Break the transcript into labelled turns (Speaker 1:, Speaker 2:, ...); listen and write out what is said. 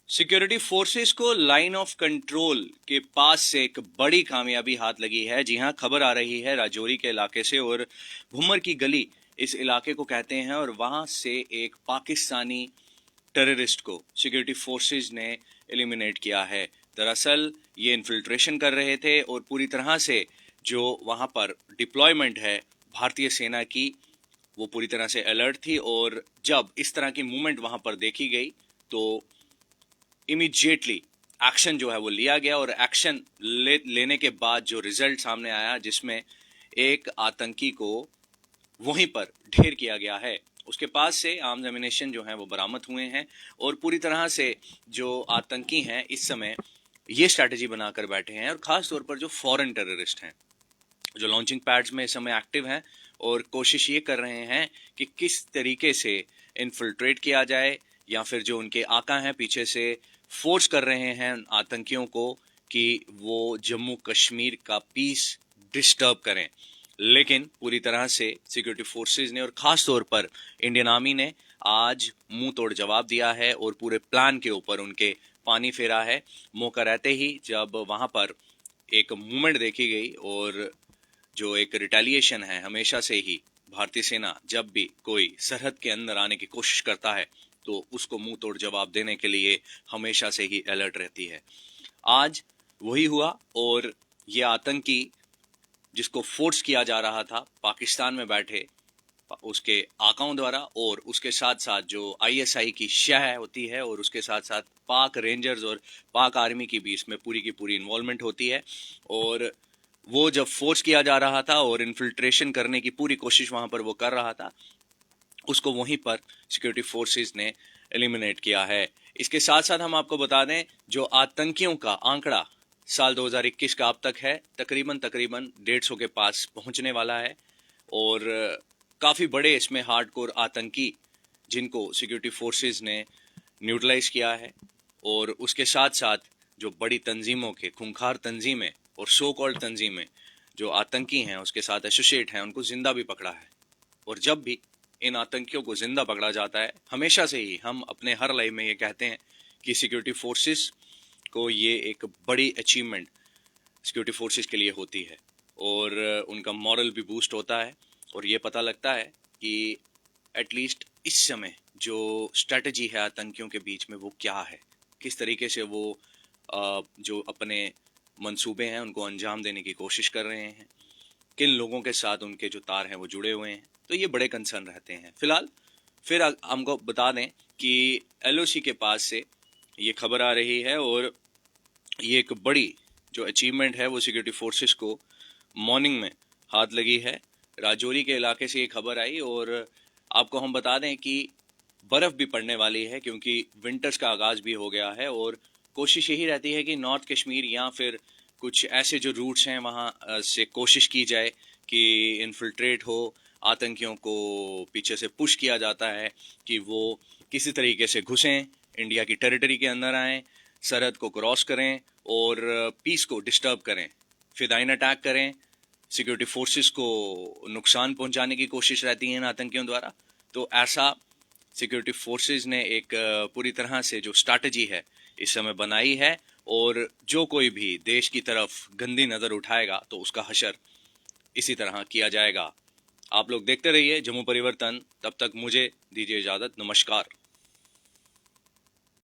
Speaker 1: Security forces को line of control के पास से एक बड़ी कामयाबी हाथ लगी है। जी हां, खबर आ रही है राजौरी के इलाके से और भुम्मर की गली इस इलाके को कहते हैं और वहां से एक पाकिस्तानी टेररिस्ट को सिक्योरिटी फोर्सेस ने एलिमिनेट किया है। दरअसल ये इन्फिल्ट्रेशन कर रहे थे और पूरी तरह से जो वहां पर डिप्लॉयमेंट है भारतीय सेना की वो पूरी तरह से अलर्ट थी और जब इस तरह की मूवमेंट वहां पर देखी गई तो इमीडिएटली एक्शन जो है वो लिया गया और एक्शन लेने के बाद जो रिजल्ट सामने आया जिसमें एक आतंकी को वहीं पर ढेर किया गया है। उसके पास से आर्म्स एमिनेशन जो है वो बरामद हुए हैं और पूरी तरह से जो आतंकी हैं इस समय ये स्ट्रैटेजी बनाकर बैठे हैं और खास तौर पर जो फॉरेन टेररिस्ट हैं जो लॉन्चिंग पैड्स में इस समय एक्टिव हैं और कोशिश ये कर रहे हैं कि किस तरीके से इन्फिल्ट्रेट किया जाए या फिर जो उनके आका हैं पीछे से फोर्स कर रहे हैं आतंकियों को कि वो जम्मू कश्मीर का पीस डिस्टर्ब करें। लेकिन पूरी तरह से सिक्योरिटी फोर्सेस ने और खास तौर पर इंडियन आर्मी ने आज मुंह तोड़ जवाब दिया है और पूरे प्लान के ऊपर उनके पानी फेरा है। मौका रहते ही जब वहां पर एक मूवमेंट देखी गई और जो एक रिटेलिएशन है, हमेशा से ही भारतीय सेना जब भी कोई सरहद के अंदर आने की कोशिश करता है तो उसको मुंह तोड़ जवाब देने के लिए हमेशा से ही अलर्ट रहती है। आज वही हुआ और ये आतंकी जिसको फोर्स किया जा रहा था पाकिस्तान में बैठे उसके आकाओं द्वारा और उसके साथ साथ जो आईएसआई की शह होती है और उसके साथ साथ पाक रेंजर्स और पाक आर्मी की भी इसमें पूरी की पूरी इन्वॉल्वमेंट होती है और वो जब फोर्स किया जा रहा था और इन्फिल्ट्रेशन करने की पूरी कोशिश वहां पर वो कर रहा था उसको वहीं पर सिक्योरिटी फोर्सेस ने एलिमिनेट किया है। इसके साथ साथ हम आपको बता दें जो आतंकियों का आंकड़ा साल 2021 का अब तक है तकरीबन 150 के पास पहुंचने वाला है और काफ़ी बड़े इसमें हार्डकोर आतंकी जिनको सिक्योरिटी फोर्सेस ने न्यूट्रलाइज किया है और उसके साथ साथ जो बड़ी तंजीमों के खूंखार तंजीमें और सो कॉल्ड तंजीमें जो आतंकी हैं उसके साथ एसोसिएट हैं उनको जिंदा भी पकड़ा है। और जब भी इन आतंकियों को जिंदा पकड़ा जाता है हमेशा से ही हम अपने हर लाइव में ये कहते हैं कि सिक्योरिटी फोर्सेस को ये एक बड़ी अचीवमेंट सिक्योरिटी फोर्सेस के लिए होती है और उनका मॉरल भी बूस्ट होता है और ये पता लगता है कि एटलीस्ट इस समय जो स्ट्रेटजी है आतंकियों के बीच में वो क्या है, किस तरीके से वो जो अपने मंसूबे हैं उनको अंजाम देने की कोशिश कर रहे हैं, किन लोगों के साथ उनके जो तार हैं वो जुड़े हुए हैं। तो ये बड़े कंसर्न रहते हैं। फिलहाल फिर हमको बता दें कि एलओसी के पास से ये खबर आ रही है और ये एक बड़ी जो अचीवमेंट है वो सिक्योरिटी फोर्सेस को मॉर्निंग में हाथ लगी है। राजौरी के इलाके से ये खबर आई और आपको हम बता दें कि बर्फ़ भी पड़ने वाली है क्योंकि विंटर्स का आगाज़ भी हो गया है और कोशिश यही रहती है कि नॉर्थ कश्मीर या फिर कुछ ऐसे जो रूट्स हैं वहाँ से कोशिश की जाए कि इन्फिल्ट्रेट हो, आतंकियों को पीछे से पुश किया जाता है कि वो किसी तरीके से घुसें, इंडिया की टेरिटरी के अंदर आएँ, सरहद को क्रॉस करें और पीस को डिस्टर्ब करें, फिदाइन अटैक करें, सिक्योरिटी फोर्सेस को नुकसान पहुंचाने की कोशिश रहती है इन आतंकियों द्वारा। तो ऐसा सिक्योरिटी फोर्सेस ने एक पूरी तरह से जो स्ट्रैटेजी है इस समय बनाई है और जो कोई भी देश की तरफ गंदी नज़र उठाएगा तो उसका हशर इसी तरह किया जाएगा। आप लोग देखते रहिए जम्मू परिवर्तन, तब तक मुझे दीजिए इजाज़त। नमस्कार।